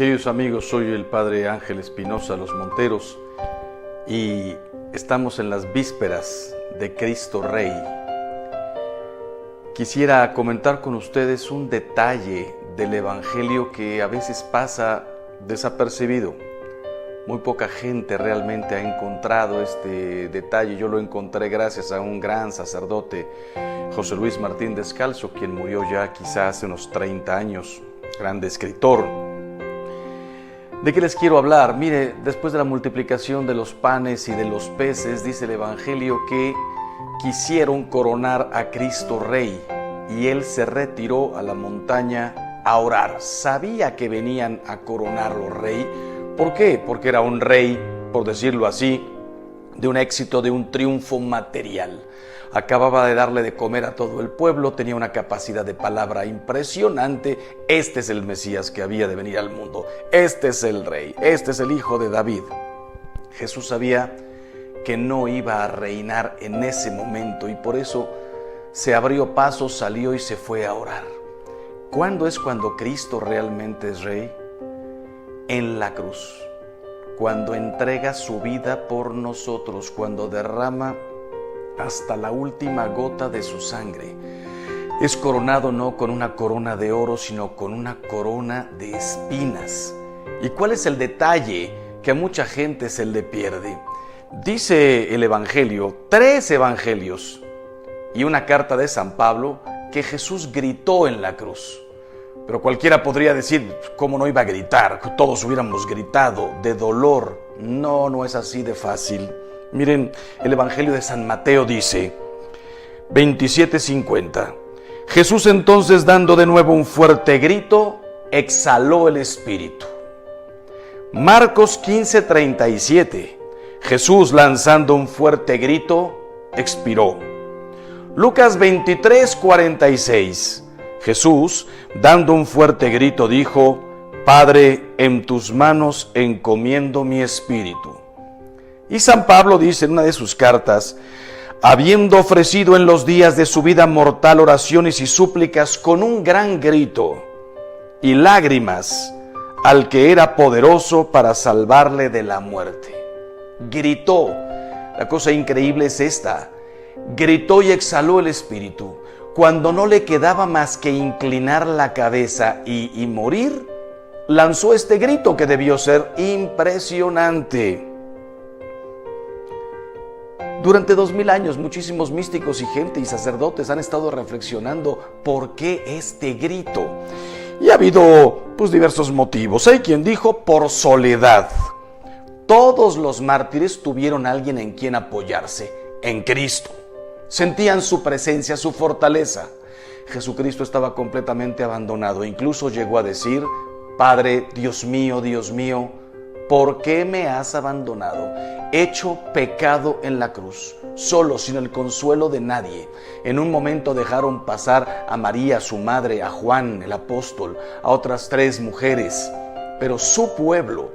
Queridos amigos, soy el Padre Ángel Espinosa Los Monteros y estamos en las vísperas de Cristo Rey. Quisiera comentar con ustedes un detalle del Evangelio que a veces pasa desapercibido. Muy poca gente realmente ha encontrado este detalle. Yo lo encontré gracias a un gran sacerdote, José Luis Martín Descalzo, quien murió ya quizás hace unos 30 años, grande escritor. ¿De qué les quiero hablar? Mire, después de la multiplicación de los panes y de los peces, dice el Evangelio que quisieron coronar a Cristo Rey y Él se retiró a la montaña a orar. Sabía que venían a coronarlo Rey. ¿Por qué? Porque era un rey, por decirlo así, de un éxito, de un triunfo material. Acababa de darle de comer a todo el pueblo, tenía una capacidad de palabra impresionante. Este es el Mesías que había de venir al mundo. Este es el Rey, este es el Hijo de David. Jesús sabía que no iba a reinar en ese momento y por eso se abrió paso, salió y se fue a orar. ¿Cuándo es cuando Cristo realmente es Rey? En la cruz, cuando entrega su vida por nosotros, cuando derrama hasta la última gota de su sangre. Es coronado no con una corona de oro, sino con una corona de espinas. ¿Y cuál es el detalle que a mucha gente se le pierde? Dice el Evangelio, 3 evangelios y una carta de San Pablo, que Jesús gritó en la cruz. Pero cualquiera podría decir, ¿cómo no iba a gritar? Todos hubiéramos gritado de dolor. No, no es así de fácil. Miren, el Evangelio de San Mateo dice, 27:50. Jesús entonces, dando de nuevo un fuerte grito, exhaló el espíritu. Marcos 15:37. Jesús, lanzando un fuerte grito, expiró. Lucas 23:46. Jesús, dando un fuerte grito, dijo, Padre, en tus manos encomiendo mi espíritu. Y San Pablo dice en una de sus cartas, habiendo ofrecido en los días de su vida mortal oraciones y súplicas con un gran grito y lágrimas al que era poderoso para salvarle de la muerte. Gritó. La cosa increíble es esta. Gritó y exhaló el espíritu. Cuando no le quedaba más que inclinar la cabeza y morir, lanzó este grito que debió ser impresionante. Durante 2000 años, muchísimos místicos y gente y sacerdotes han estado reflexionando por qué este grito. Y ha habido diversos motivos. Hay quien dijo por soledad. Todos los mártires tuvieron a alguien en quien apoyarse, en Cristo. Sentían su presencia, su fortaleza. Jesucristo estaba completamente abandonado. Incluso llegó a decir, Padre, Dios mío, ¿por qué me has abandonado? Hecho pecado en la cruz, solo, sin el consuelo de nadie. En un momento dejaron pasar a María, su madre, a Juan, el apóstol, a otras 3 mujeres. Pero su pueblo,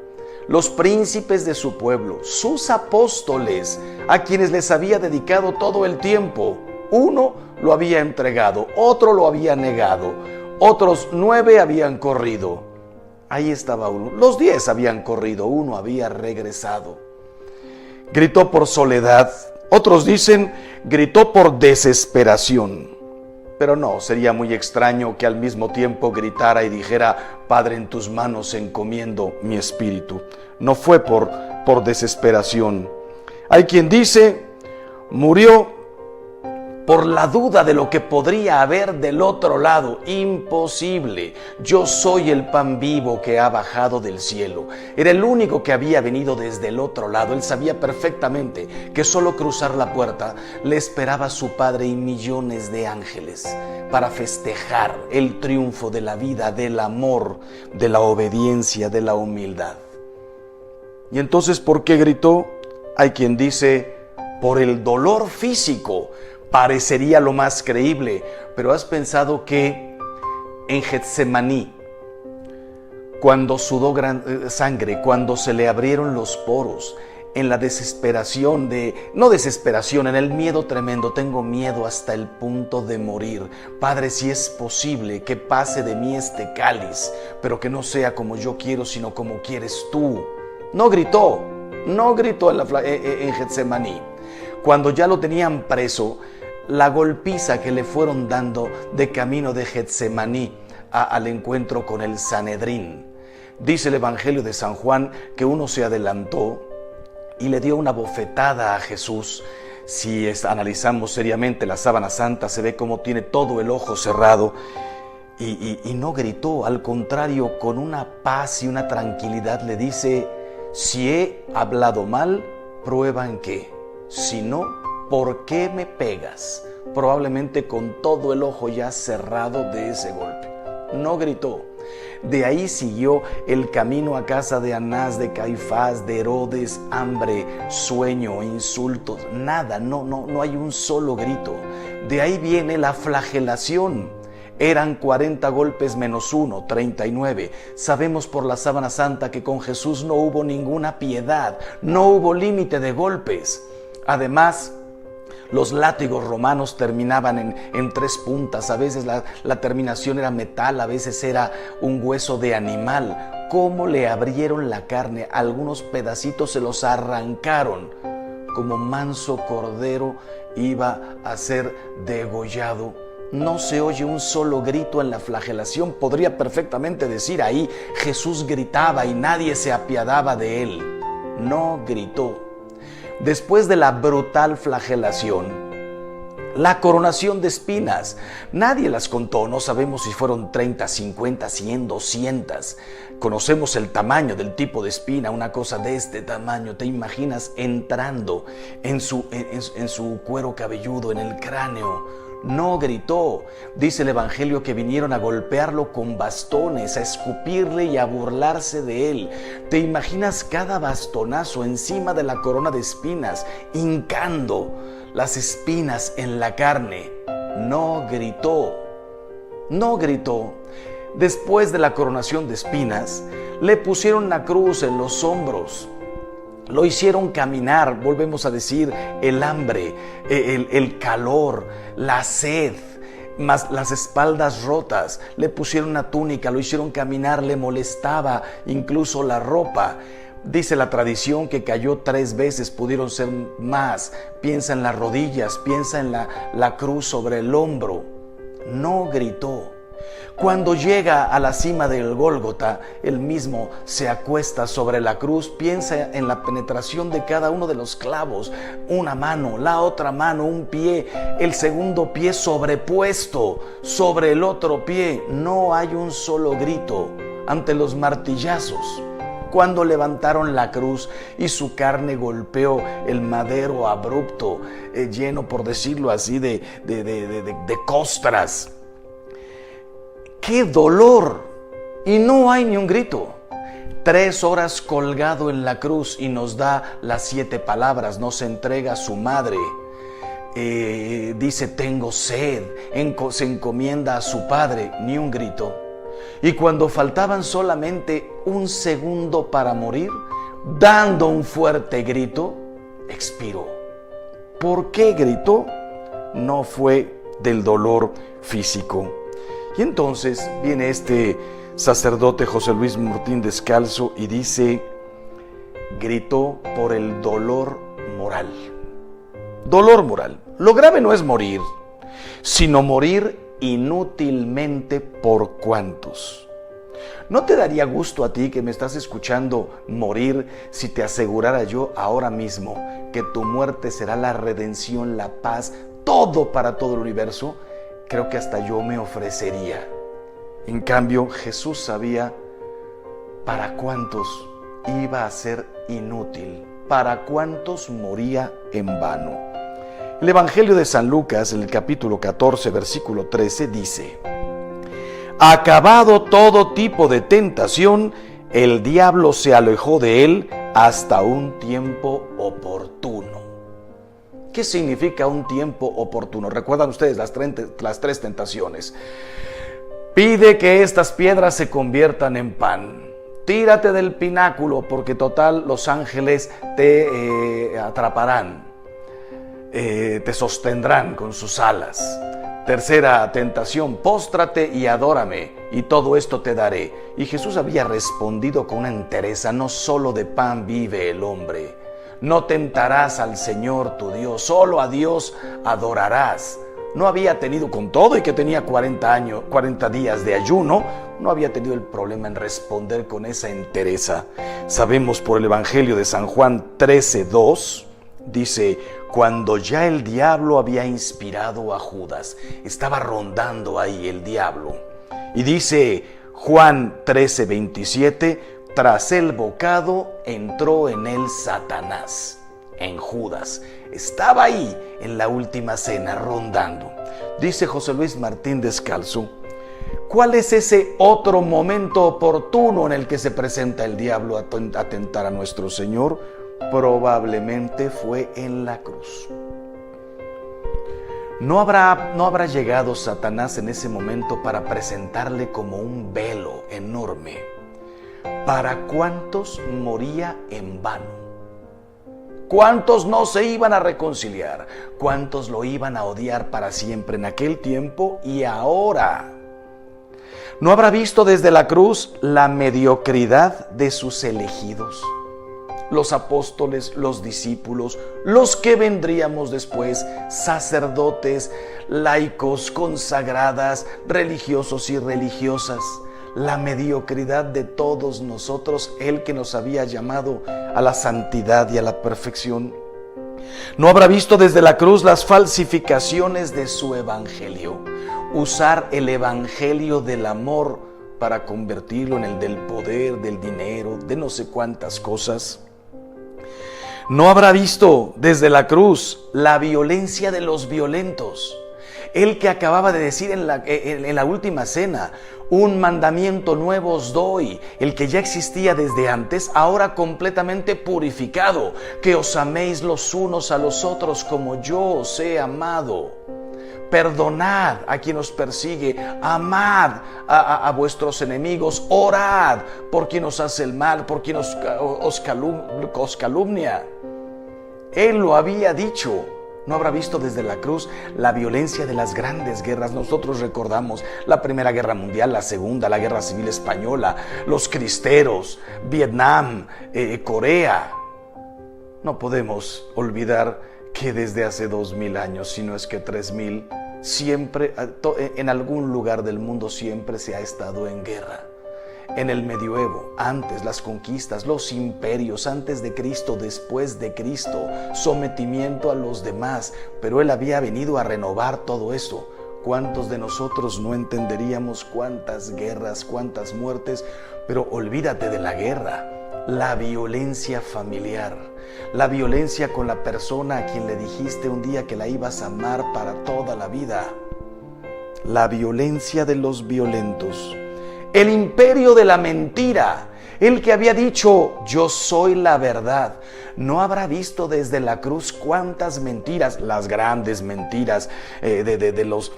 los príncipes de su pueblo, sus apóstoles, a quienes les había dedicado todo el tiempo. Uno lo había entregado, otro lo había negado, otros 9 habían corrido. Ahí estaba uno. Los 10 habían corrido, uno había regresado. Gritó por soledad. Otros dicen, gritó por desesperación. Pero no, sería muy extraño que al mismo tiempo gritara y dijera, Padre, en tus manos encomiendo mi espíritu. No fue por desesperación. Hay quien dice, murió por la duda de lo que podría haber del otro lado. Imposible. Yo soy el pan vivo que ha bajado del cielo. Era el único que había venido desde el otro lado. Él sabía perfectamente que solo cruzar la puerta le esperaba a su Padre y millones de ángeles para festejar el triunfo de la vida, del amor, de la obediencia, de la humildad. Y entonces, ¿por qué gritó? Hay quien dice, por el dolor físico. Parecería lo más creíble, pero ¿has pensado que en Getsemaní, cuando sudó sangre, cuando se le abrieron los poros, en la desesperación no desesperación, en el miedo tremendo, tengo miedo hasta el punto de morir. Padre, si es posible que pase de mí este cáliz, pero que no sea como yo quiero, sino como quieres tú. No gritó en Getsemaní. Cuando ya lo tenían preso, la golpiza que le fueron dando de camino de Getsemaní al encuentro con el Sanedrín. Dice el Evangelio de San Juan que uno se adelantó y le dio una bofetada a Jesús. Si analizamos seriamente la sábana santa, se ve cómo tiene todo el ojo cerrado y no gritó. Al contrario, con una paz y una tranquilidad le dice: si he hablado mal, prueba en qué. Si no, ¿por qué me pegas? Probablemente con todo el ojo ya cerrado de ese golpe. No gritó. De ahí siguió el camino a casa de Anás, de Caifás, de Herodes, hambre, sueño, insultos, nada, no hay un solo grito. De ahí viene la flagelación. Eran 40 golpes menos 1, 39. Sabemos por la sábana santa que con Jesús no hubo ninguna piedad, no hubo límite de golpes. Además, los látigos romanos terminaban en 3 puntas, a veces la terminación era metal, a veces era un hueso de animal. ¿Cómo le abrieron la carne? Algunos pedacitos se los arrancaron. Como manso cordero iba a ser degollado. No se oye un solo grito en la flagelación. Podría perfectamente decir ahí: Jesús gritaba y nadie se apiadaba de él. No gritó. Después de la brutal flagelación, la coronación de espinas, nadie las contó, no sabemos si fueron 30, 50, 100, 200. Conocemos el tamaño del tipo de espina, una cosa de este tamaño. ¿Te imaginas entrando en su cuero cabelludo, en el cráneo? No gritó. Dice el Evangelio que vinieron a golpearlo con bastones, a escupirle y a burlarse de él. ¿Te imaginas cada bastonazo encima de la corona de espinas, hincando las espinas en la carne? No gritó. No gritó. Después de la coronación de espinas, le pusieron una cruz en los hombros. Lo hicieron caminar, volvemos a decir, el hambre, el calor, la sed, más las espaldas rotas. Le pusieron una túnica, lo hicieron caminar, le molestaba incluso la ropa. Dice la tradición que cayó 3 veces, pudieron ser más. Piensa en las rodillas, piensa en la cruz sobre el hombro. No gritó. Cuando llega a la cima del Gólgota, él mismo se acuesta sobre la cruz, piensa en la penetración de cada uno de los clavos, una mano, la otra mano, un pie, el segundo pie sobrepuesto sobre el otro pie. No hay un solo grito ante los martillazos. Cuando levantaron la cruz y su carne golpeó el madero abrupto, lleno, por decirlo así, de costras. ¡Qué dolor! Y no hay ni un grito. 3 horas colgado en la cruz y nos da las 7 palabras, nos entrega a su madre. Dice: tengo sed, se encomienda a su padre, ni un grito. Y cuando faltaban solamente 1 segundo para morir, dando un fuerte grito, expiró. ¿Por qué gritó? No fue del dolor físico. Y entonces viene este sacerdote José Luis Murtín Descalzo y dice: gritó por el dolor moral. Dolor moral. Lo grave no es morir, sino morir inútilmente. ¿Por cuántos? ¿No te daría gusto a ti que me estás escuchando morir si te asegurara yo ahora mismo que tu muerte será la redención, la paz, todo para todo el universo? Creo que hasta yo me ofrecería. En cambio, Jesús sabía para cuántos iba a ser inútil, para cuántos moría en vano. El Evangelio de San Lucas, en el capítulo 14, versículo 13, dice: acabado todo tipo de tentación, el diablo se alejó de él hasta un tiempo oportuno. ¿Qué significa un tiempo oportuno? Recuerdan ustedes las 3 tentaciones. Pide que estas piedras se conviertan en pan. tírate del pináculo, porque total los ángeles te atraparán, te sostendrán con sus alas. Tercera tentación, póstrate y adórame, y todo esto te daré. Y Jesús había respondido con una entereza: no solo de pan vive el hombre. No tentarás al Señor tu Dios, solo a Dios adorarás. No había tenido, con todo y que tenía 40 días de ayuno, no había tenido el problema en responder con esa entereza. Sabemos por el Evangelio de San Juan 13:2, dice: cuando ya el diablo había inspirado a Judas, estaba rondando ahí el diablo. Y dice Juan 13:27, tras el bocado entró en él Satanás, en Judas. Estaba ahí en la última cena rondando. Dice José Luis Martín Descalzo: ¿cuál es ese otro momento oportuno en el que se presenta el diablo a tentar a nuestro Señor? Probablemente fue en la cruz. No habrá llegado Satanás en ese momento para presentarle como un velo enorme. ¿Para cuántos moría en vano? ¿Cuántos no se iban a reconciliar? ¿Cuántos lo iban a odiar para siempre en aquel tiempo y ahora? ¿No habrá visto desde la cruz la mediocridad de sus elegidos? Los apóstoles, los discípulos, los que vendríamos después, sacerdotes, laicos, consagradas, religiosos y religiosas. La mediocridad de todos nosotros, el que nos había llamado a la santidad y a la perfección. ¿No habrá visto desde la cruz las falsificaciones de su evangelio? Usar el evangelio del amor para convertirlo en el del poder, del dinero, de no sé cuántas cosas. ¿No habrá visto desde la cruz la violencia de los violentos? El que acababa de decir en la última cena: un mandamiento nuevo os doy, el que ya existía desde antes, ahora completamente purificado, que os améis los unos a los otros como yo os he amado. Perdonad a quien os persigue, amad a vuestros enemigos, orad por quien os hace el mal, por quien os calumnia. Él lo había dicho. ¿No habrá visto desde la cruz la violencia de las grandes guerras? Nosotros recordamos la Primera Guerra Mundial, la Segunda, la Guerra Civil Española, los cristeros, Vietnam, Corea. No podemos olvidar que desde hace 2000 años, si no es que 3000, siempre, en algún lugar del mundo siempre se ha estado en guerra. En el medioevo, antes las conquistas, los imperios, antes de Cristo, después de Cristo, sometimiento a los demás, pero Él había venido a renovar todo eso. ¿Cuántos de nosotros no entenderíamos cuántas guerras, cuántas muertes? Pero olvídate de la guerra, la violencia familiar, la violencia con la persona a quien le dijiste un día que la ibas a amar para toda la vida, la violencia de los violentos. El imperio de la mentira, el que había dicho: yo soy la verdad. ¿No habrá visto desde la cruz cuántas mentiras, las grandes mentiras de los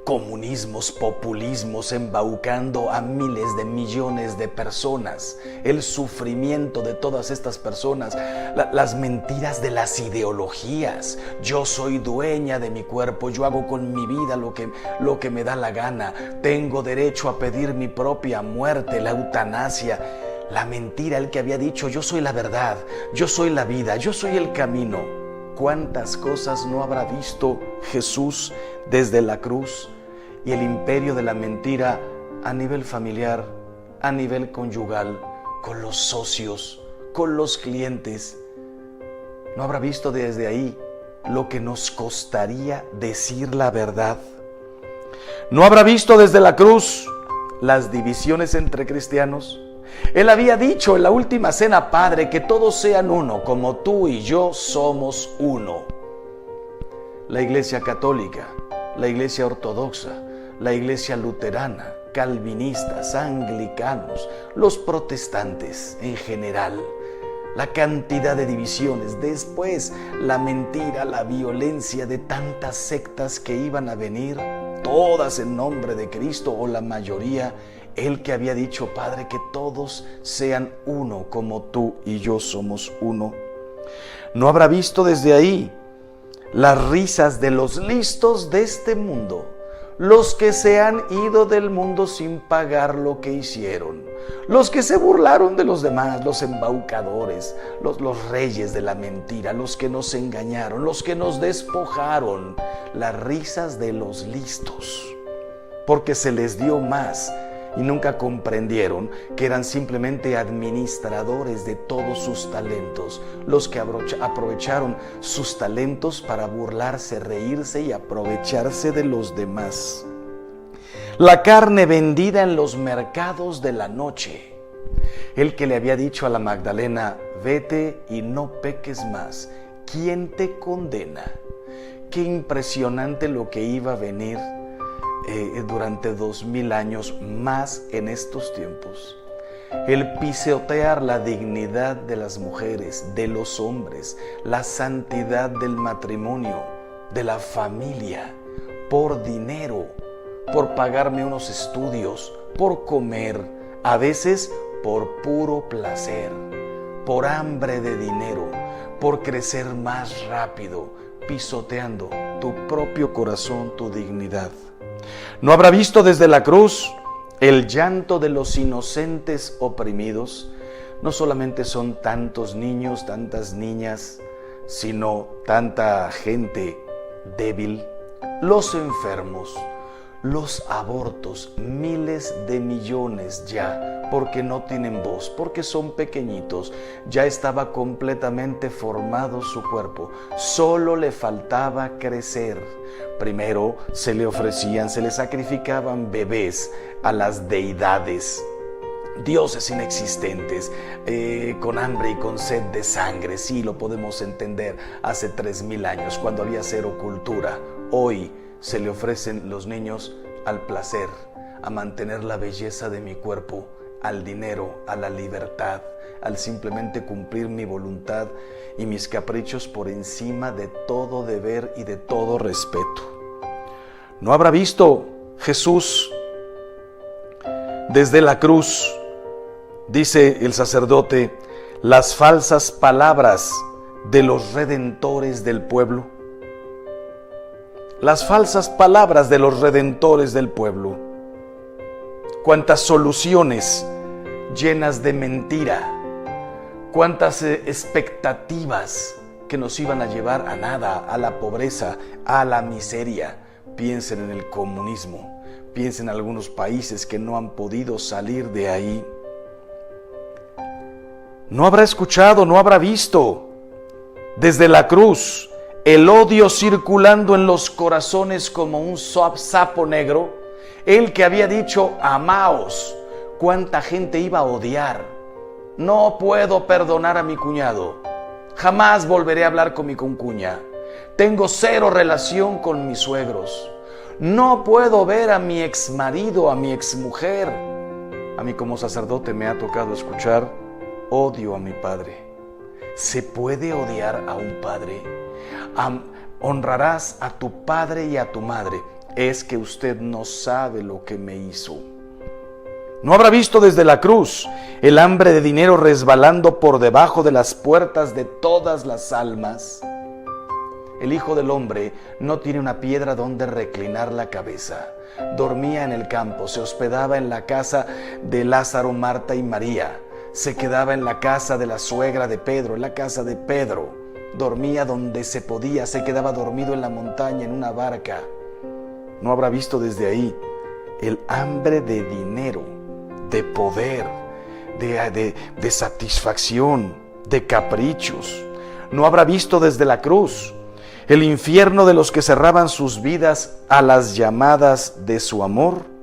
comunismos, populismos, embaucando a miles de millones de personas? El sufrimiento de todas estas personas, las mentiras de las ideologías. Yo soy dueña de mi cuerpo, yo hago con mi vida lo que me da la gana, tengo derecho a pedir mi propia muerte, la eutanasia. La mentira, el que había dicho: yo soy la verdad, yo soy la vida, yo soy el camino. ¿Cuántas cosas no habrá visto Jesús desde la cruz? Y el imperio de la mentira a nivel familiar, a nivel conyugal, con los socios, con los clientes. ¿No habrá visto desde ahí lo que nos costaría decir la verdad? ¿No habrá visto desde la cruz las divisiones entre cristianos? Él había dicho en la última cena: Padre, que todos sean uno, como tú y yo somos uno. La Iglesia Católica, la Iglesia Ortodoxa, la Iglesia Luterana, calvinistas, anglicanos, los protestantes en general, la cantidad de divisiones, después la mentira, la violencia de tantas sectas que iban a venir, todas en nombre de Cristo o la mayoría Él que había dicho, Padre, que todos sean uno como tú y yo somos uno. No habrá visto desde ahí las risas de los listos de este mundo, los que se han ido del mundo sin pagar lo que hicieron, los que se burlaron de los demás, los embaucadores, los reyes de la mentira, los que nos engañaron, los que nos despojaron, las risas de los listos, porque se les dio más y nunca comprendieron que eran simplemente administradores de todos sus talentos, los que aprovecharon sus talentos para burlarse, reírse y aprovecharse de los demás. La carne vendida en los mercados de la noche. El que le había dicho a la Magdalena, vete y no peques más. ¿Quién te condena? Qué impresionante lo que iba a venir durante 2000 años más en estos tiempos. El pisotear la dignidad de las mujeres, de los hombres, la santidad del matrimonio, de la familia, por dinero, por pagarme unos estudios, por comer, a veces por puro placer, por hambre de dinero, por crecer más rápido, pisoteando tu propio corazón, tu dignidad. ¿No habrá visto desde la cruz el llanto de los inocentes oprimidos? No solamente son tantos niños, tantas niñas, sino tanta gente débil, los enfermos, los abortos, miles de millones ya, porque no tienen voz, porque son pequeñitos, ya estaba completamente formado su cuerpo, solo le faltaba crecer. Primero se le ofrecían, se le sacrificaban bebés a las deidades, dioses inexistentes, con hambre y con sed de sangre. Sí, lo podemos entender hace 3000 años, cuando había cero cultura. Hoy se le ofrecen los niños al placer, a mantener la belleza de mi cuerpo, al dinero, a la libertad, al simplemente cumplir mi voluntad y mis caprichos por encima de todo deber y de todo respeto. ¿No habrá visto Jesús desde la cruz, dice el sacerdote, las falsas palabras de los redentores del pueblo? Las falsas palabras de los redentores del pueblo. Cuántas soluciones llenas de mentira, cuántas expectativas que nos iban a llevar a nada, a la pobreza, a la miseria. Piensen en el comunismo, piensen en algunos países que no han podido salir de ahí. No habrá escuchado, no habrá visto desde la cruz el odio circulando en los corazones como un sapo negro. Él que había dicho, amaos, cuánta gente iba a odiar. No puedo perdonar a mi cuñado, jamás volveré a hablar con mi concuña. Tengo cero relación con mis suegros. No puedo ver a mi exmarido, a mi exmujer. A mí como sacerdote me ha tocado escuchar, odio a mi padre. ¿Se puede odiar a un padre? Honrarás a tu padre y a tu madre. Es que usted no sabe lo que me hizo. ¿No habrá visto desde la cruz el hambre de dinero resbalando por debajo de las puertas de todas las almas? El Hijo del Hombre no tiene una piedra donde reclinar la cabeza. Dormía en el campo, se hospedaba en la casa de Lázaro, Marta y María. Se quedaba en la casa de la suegra de Pedro, en la casa de Pedro. Dormía donde se podía, se quedaba dormido en la montaña, en una barca. ¿No habrá visto desde ahí el hambre de dinero, de poder, de satisfacción, de caprichos? ¿No habrá visto desde la cruz el infierno de los que cerraban sus vidas a las llamadas de su amor?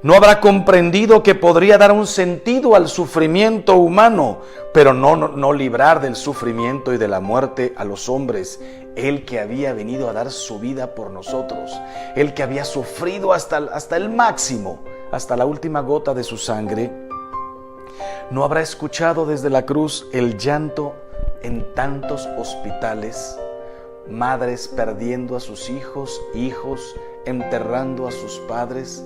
¿No habrá comprendido que podría dar un sentido al sufrimiento humano, pero no librar del sufrimiento y de la muerte a los hombres? Él que había venido a dar su vida por nosotros, Él que había sufrido hasta el máximo, hasta la última gota de su sangre. ¿No habrá escuchado desde la cruz el llanto en tantos hospitales? Madres perdiendo a sus hijos, hijos enterrando a sus padres,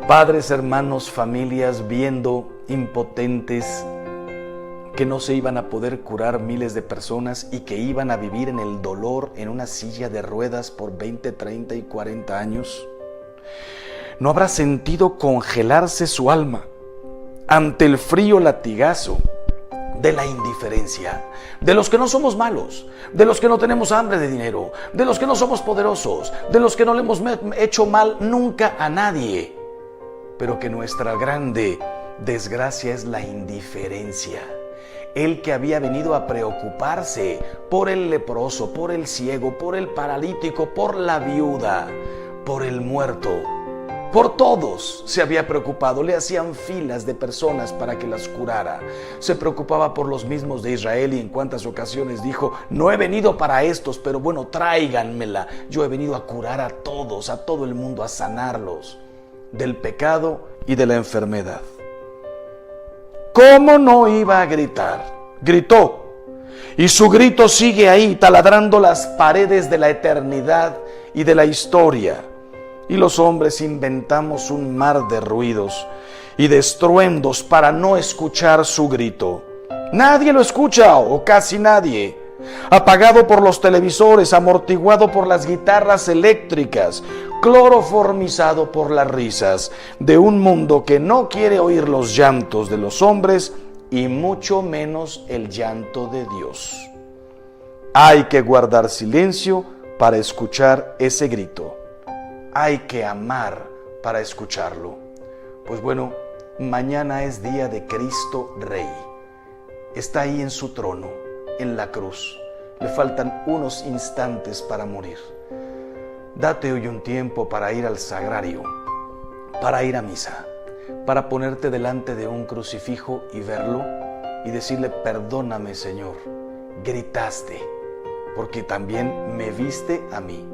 Padres, hermanos, familias viendo impotentes que no se iban a poder curar miles de personas y que iban a vivir en el dolor en una silla de ruedas por 20, 30 y 40 años. ¿No habrá sentido congelarse su alma ante el frío latigazo de la indiferencia, de los que no somos malos, de los que no tenemos hambre de dinero, de los que no somos poderosos, de los que no le hemos hecho mal nunca a nadie, pero que nuestra grande desgracia es la indiferencia? El que había venido a preocuparse por el leproso, por el ciego, por el paralítico, por la viuda, por el muerto, por todos se había preocupado. Le hacían filas de personas para que las curara. Se preocupaba por los mismos de Israel y en cuántas ocasiones dijo: no he venido para estos, pero bueno, tráiganmela. Yo he venido a curar a todos, a todo el mundo, a sanarlos del pecado y de la enfermedad. ¿Cómo no iba a gritar? Gritó. Y su grito sigue ahí, taladrando las paredes de la eternidad y de la historia. Y los hombres inventamos un mar de ruidos y de estruendos para no escuchar su grito. Nadie lo escucha, o casi nadie. Apagado por los televisores, amortiguado por las guitarras eléctricas, cloroformizado por las risas de un mundo que no quiere oír los llantos de los hombres y mucho menos el llanto de Dios. Hay que guardar silencio para escuchar ese grito. Hay que amar para escucharlo. Pues bueno, mañana es día de Cristo Rey. Está ahí en su trono, en la cruz. Le faltan unos instantes para morir. Date hoy un tiempo para ir al sagrario, para ir a misa, para ponerte delante de un crucifijo y verlo y decirle: perdóname, Señor, gritaste, porque también me viste a mí.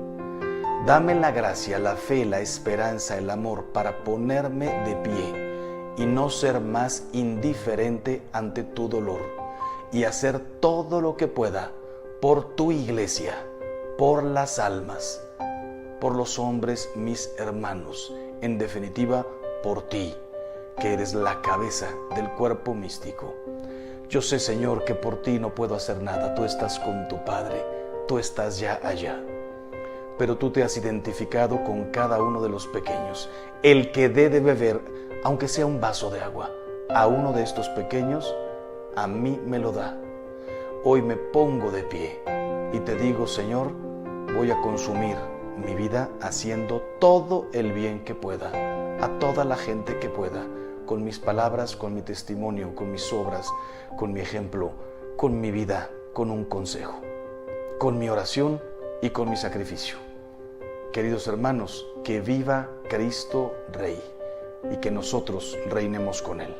Dame la gracia, la fe, la esperanza, el amor para ponerme de pie y no ser más indiferente ante tu dolor y hacer todo lo que pueda por tu iglesia, por las almas, por los hombres, mis hermanos, en definitiva, por ti, que eres la cabeza del cuerpo místico. Yo sé, Señor, que por ti no puedo hacer nada. Tú estás con tu Padre, tú estás ya allá. Pero tú te has identificado con cada uno de los pequeños. El que dé de beber, aunque sea un vaso de agua, a uno de estos pequeños, a mí me lo da. Hoy me pongo de pie y te digo: Señor, voy a consumir mi vida haciendo todo el bien que pueda, a toda la gente que pueda, con mis palabras, con mi testimonio, con mis obras, con mi ejemplo, con mi vida, con un consejo, con mi oración y con mi sacrificio. Queridos hermanos, que viva Cristo Rey y que nosotros reinemos con Él.